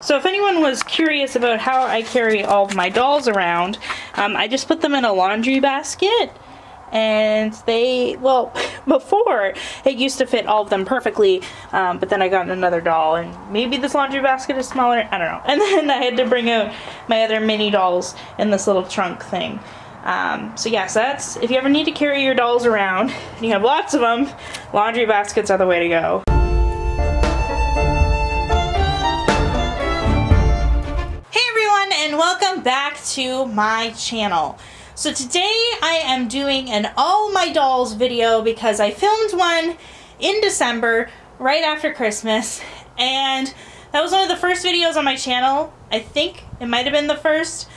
So if anyone was curious about how I carry all of my dolls around, I just put them in a laundry basket, and they, well, before it used to fit all of them perfectly, but then I got another doll, and maybe this laundry basket is smaller, I don't know. And then I had to bring out my other mini dolls in this little trunk thing. So yes, that's, if you ever need to carry your dolls around, and you have lots of them, laundry baskets are the way to go. And welcome back to my channel. So today I am doing an all my dolls video because I filmed one in December right after Christmas, and that was one of the first videos on my channel. I think it might have been the first.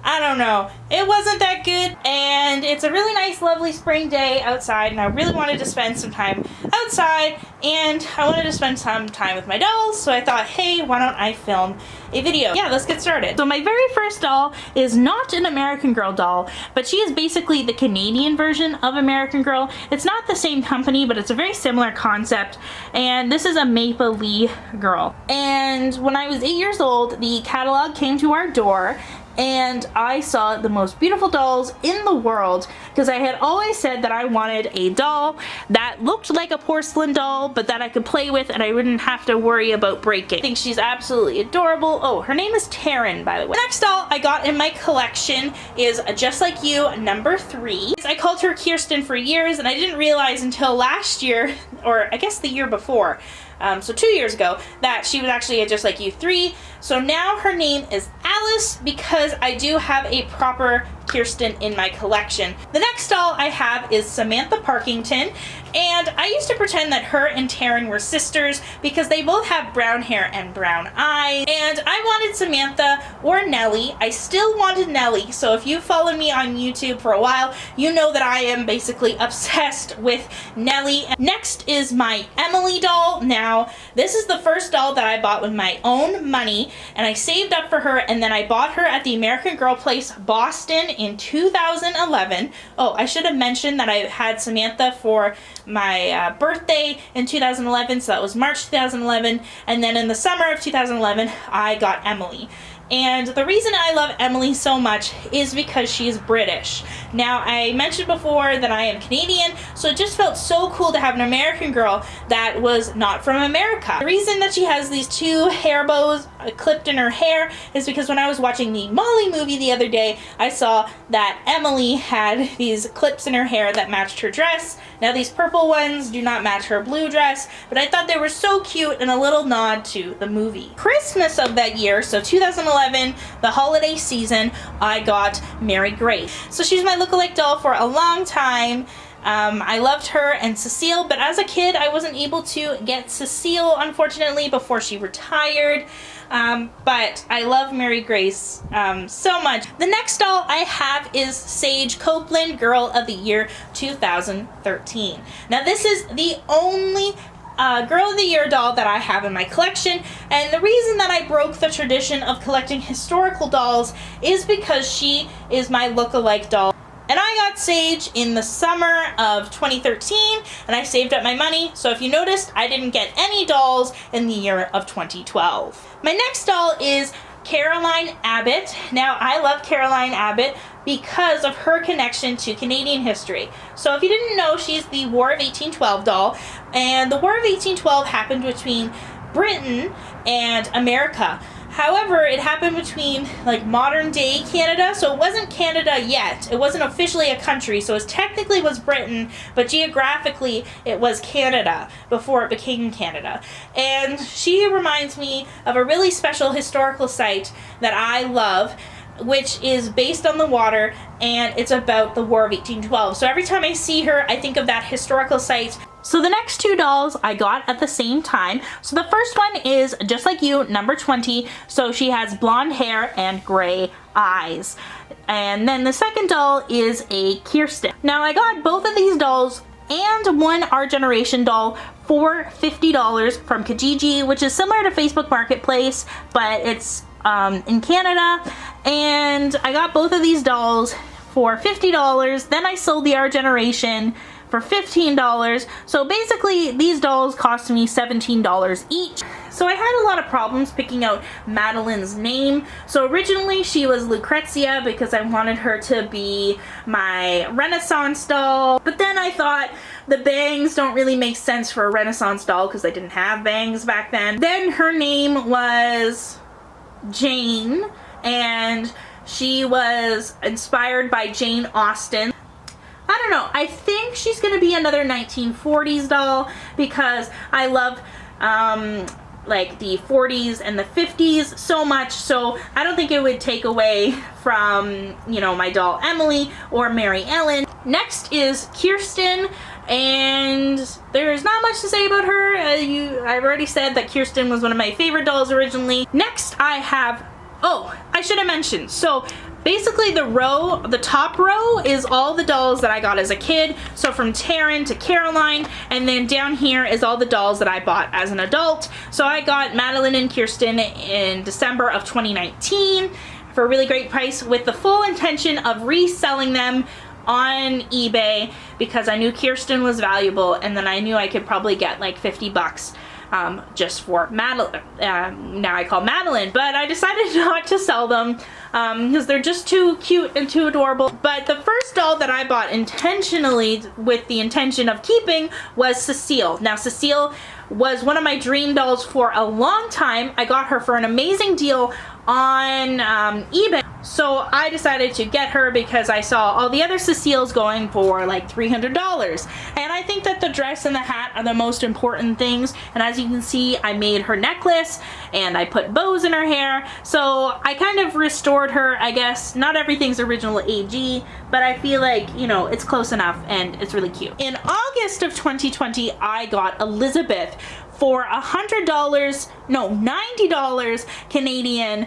I don't know. It wasn't that good, and it's a really nice, lovely spring day outside, and I really wanted to spend some time outside, and I wanted to spend some time with my dolls, so I thought, hey, why don't I film a video? Yeah, let's get started. So my very first doll is not an American Girl doll, but she is basically the Canadian version of American Girl. It's not the same company, but it's a very similar concept, and this is a Maple Leaf Girl. And when I was 8 years old, the catalog came to our door, and I saw the most beautiful dolls in the world because I had always said that I wanted a doll that looked like a porcelain doll but that I could play with and I wouldn't have to worry about breaking. I think she's absolutely adorable. Oh, her name is Taryn, by the way. The next doll I got in my collection is Just Like You, number 3. I called her Kirsten for years, and I didn't realize until last year, or I guess the year before, so 2 years ago, that she was actually a Just Like You 3. So now her name is Alice because I do have a proper Kirsten in my collection. The next doll I have is Samantha Parkington, and I used to pretend that her and Taryn were sisters because they both have brown hair and brown eyes, and I wanted Samantha or Nellie. I still wanted Nellie, so if you followed me on YouTube for a while, you know that I am basically obsessed with Nellie. Next is my Emily doll. Now, this is the first doll that I bought with my own money, and I saved up for her, and then I bought her at the American Girl Place, Boston, in 2011. Oh, I should have mentioned that I had Samantha for my birthday in 2011, so that was March 2011, and then in the summer of 2011 I got Emily. And the reason I love Emily so much is because she's British. Now, I mentioned before that I am Canadian, so it just felt so cool to have an American girl that was not from America. The reason that she has these two hair bows clipped in her hair is because when I was watching the Molly movie the other day, I saw that Emily had these clips in her hair that matched her dress. Now, these purple ones do not match her blue dress, but I thought they were so cute and a little nod to the movie. Christmas of that year, so 2011, the holiday season, I got Mary Grace. So she's my lookalike doll for a long time. I loved her and Cecile, but as a kid I wasn't able to get Cecile, unfortunately, before she retired. But I love Mary Grace so much. The next doll I have is Sage Copeland, Girl of the Year 2013. Now, this is the only Girl of the Year doll that I have in my collection, and the reason that I broke the tradition of collecting historical dolls is because she is my look-alike doll. And I got Sage in the summer of 2013, and I saved up my money, so if you noticed, I didn't get any dolls in the year of 2012. My next doll is Caroline Abbott. Now, I love Caroline Abbott because of her connection to Canadian history. So if you didn't know, she's the War of 1812 doll, and the War of 1812 happened between Britain and America. However, it happened between like modern day Canada, so it wasn't Canada yet. It wasn't officially a country, so it technically was Britain, but geographically it was Canada before it became Canada. And she reminds me of a really special historical site that I love, which is based on the water, and it's about the War of 1812. So every time I see her, I think of that historical site. So the next two dolls I got at the same time. So the first one is Just Like You, number 20. So she has blonde hair and gray eyes. And then the second doll is a Kirsten. Now, I got both of these dolls and one Our Generation doll for $50 from Kijiji, which is similar to Facebook Marketplace, but it's in Canada. And I got both of these dolls for $50. Then I sold the Our Generation for $15. So basically these dolls cost me $17 each. So I had a lot of problems picking out Madeline's name. So originally she was Lucrezia because I wanted her to be my Renaissance doll. But then I thought the bangs don't really make sense for a Renaissance doll because I didn't have bangs back then. Then her name was Jane, and she was inspired by Jane Austen. I don't know, I think she's gonna be another 1940s doll because I love like the 40s and the 50s so much, so I don't think it would take away from, you know, my doll Emily or Mary Ellen. Next is Kirsten, and there's not much to say about her. I've already said that Kirsten was one of my favorite dolls originally. Next I have, oh, I should have mentioned, so basically the top row is all the dolls that I got as a kid. So from Taryn to Caroline, and then down here is all the dolls that I bought as an adult. So I got Madeline and Kirsten in December of 2019 for a really great price with the full intention of reselling them on eBay because I knew Kirsten was valuable, and then I knew I could probably get like 50 bucks just for Madeline. Now I call Madeline, but I decided not to sell them because they're just too cute and too adorable. But the first doll that I bought intentionally with the intention of keeping was Cecile. Now Cecile was one of my dream dolls for a long time. I got her for an amazing deal on eBay. So I decided to get her because I saw all the other Ceciles going for like $300. And I think that the dress and the hat are the most important things. And as you can see, I made her necklace and I put bows in her hair. So I kind of restored her, I guess. Not everything's original AG, but I feel like, you know, it's close enough and it's really cute. In August of 2020, I got Elizabeth for $100, no, $90 Canadian,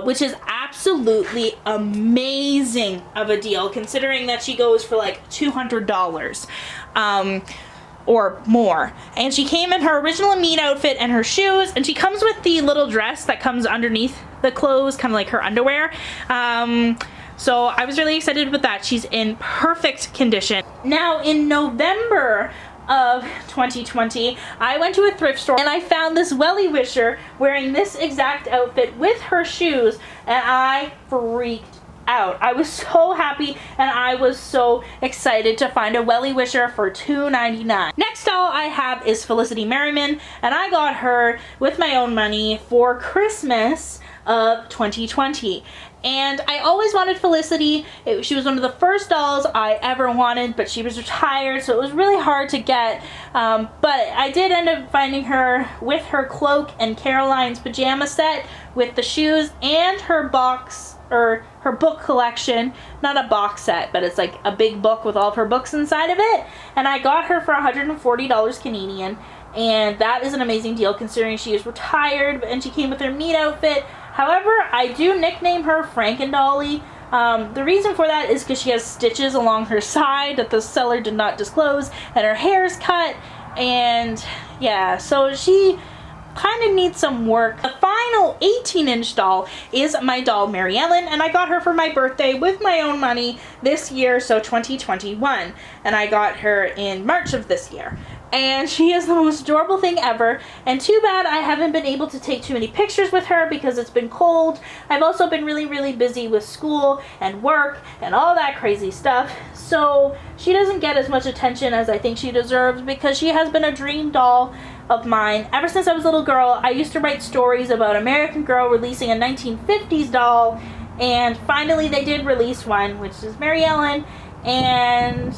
which is absolutely amazing of a deal considering that she goes for like $200 or more. And she came in her original meat outfit and her shoes, and she comes with the little dress that comes underneath the clothes, kind of like her underwear. So I was really excited with that. She's in perfect condition. Now in November of 2020, I went to a thrift store and I found this Welly Wisher wearing this exact outfit with her shoes, and I freaked out. I was so happy and I was so excited to find a Welly Wisher for $2.99. Next doll I have is Felicity Merriman, and I got her with my own money for Christmas of 2020. And I always wanted Felicity. She was one of the first dolls I ever wanted, but she was retired, so it was really hard to get. But I did end up finding her with her cloak and Caroline's pajama set with the shoes and her box, or her book collection. Not a box set, but it's like a big book with all of her books inside of it. And I got her for $140 Canadian. And that is an amazing deal considering she is retired and she came with her meat outfit. However, I do nickname her Frankendolly. The reason for that is because she has stitches along her side that the seller did not disclose, and her hair's cut, and yeah, so she kind of needs some work. The final 18-inch doll is my doll Mary Ellen, and I got her for my birthday with my own money this year, so 2021, and I got her in March of this year. And she is the most adorable thing ever, and too bad I haven't been able to take too many pictures with her because it's been cold. I've also been really busy with school and work and all that crazy stuff, so she doesn't get as much attention as I think she deserves because she has been a dream doll of mine ever since I was a little girl. I used to write stories about American Girl releasing a 1950s doll, and finally they did release one, which is Mary Ellen. And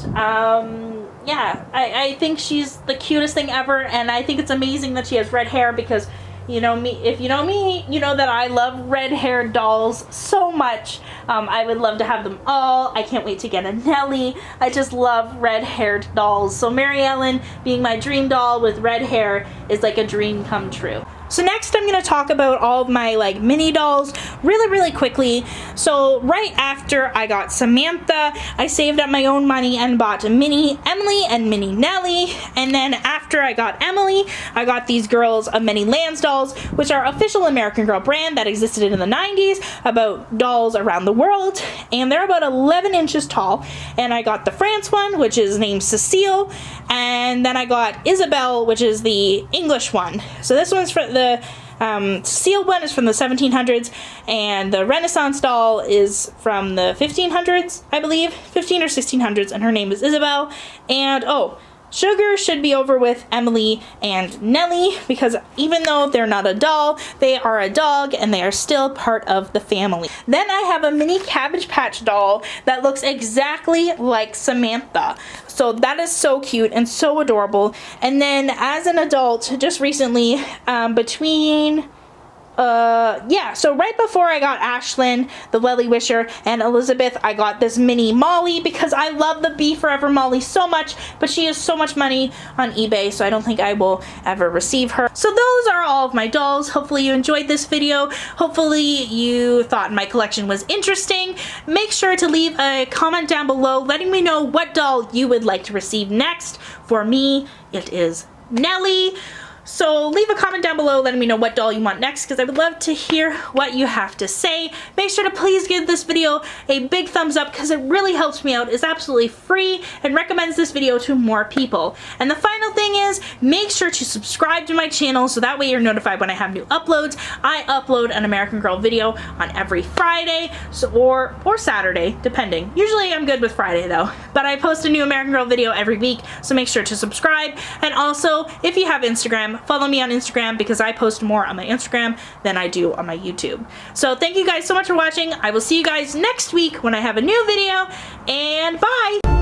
yeah, I think she's the cutest thing ever, and I think it's amazing that she has red hair because, you know me, if you know me, you know that I love red-haired dolls so much. I would love to have them all. I can't wait to get a Nellie. I just love red-haired dolls. So Mary Ellen being my dream doll with red hair is like a dream come true. So next I'm going to talk about all of my like mini dolls really quickly. So right after I got Samantha, I saved up my own money and bought Mini Emily and Mini Nellie. And then after I got Emily, I got these girls of Mini Lance dolls, which are official American Girl brand that existed in the 90s about dolls around the world. And they're about 11 inches tall. And I got the France one, which is named Cecile. And then I got Isabel, which is the English one. So this one's for the sealed one is from the 1700s, and the Renaissance doll is from the 1500s, I believe, 15 or 1600s, and her name is Isabel. And oh, Sugar should be over with Emily and Nellie, because even though they're not a doll, they are a dog and they are still part of the family. Then I have a mini Cabbage Patch doll that looks exactly like Samantha. So that is so cute and so adorable. And then as an adult, just recently, so right before I got Ashlyn, the Welly Wisher, and Elizabeth, I got this mini Molly because I love the Be Forever Molly so much, but she is so much money on eBay, so I don't think I will ever receive her. So those are all of my dolls. Hopefully you enjoyed this video. Hopefully you thought my collection was interesting. Make sure to leave a comment down below letting me know what doll you would like to receive next. For me, it is Nellie. So leave a comment down below letting me know what doll you want next, because I would love to hear what you have to say. Make sure to please give this video a big thumbs up because it really helps me out. It's absolutely free and recommends this video to more people. And the final thing is, make sure to subscribe to my channel so that way you're notified when I have new uploads. I upload an American Girl video on every Friday or Saturday, depending. Usually I'm good with Friday though, but I post a new American Girl video every week, so make sure to subscribe. And also, if you have Instagram, follow me on Instagram because I post more on my Instagram than I do on my YouTube. So thank you guys so much for watching. I will see you guys next week when I have a new video, and bye!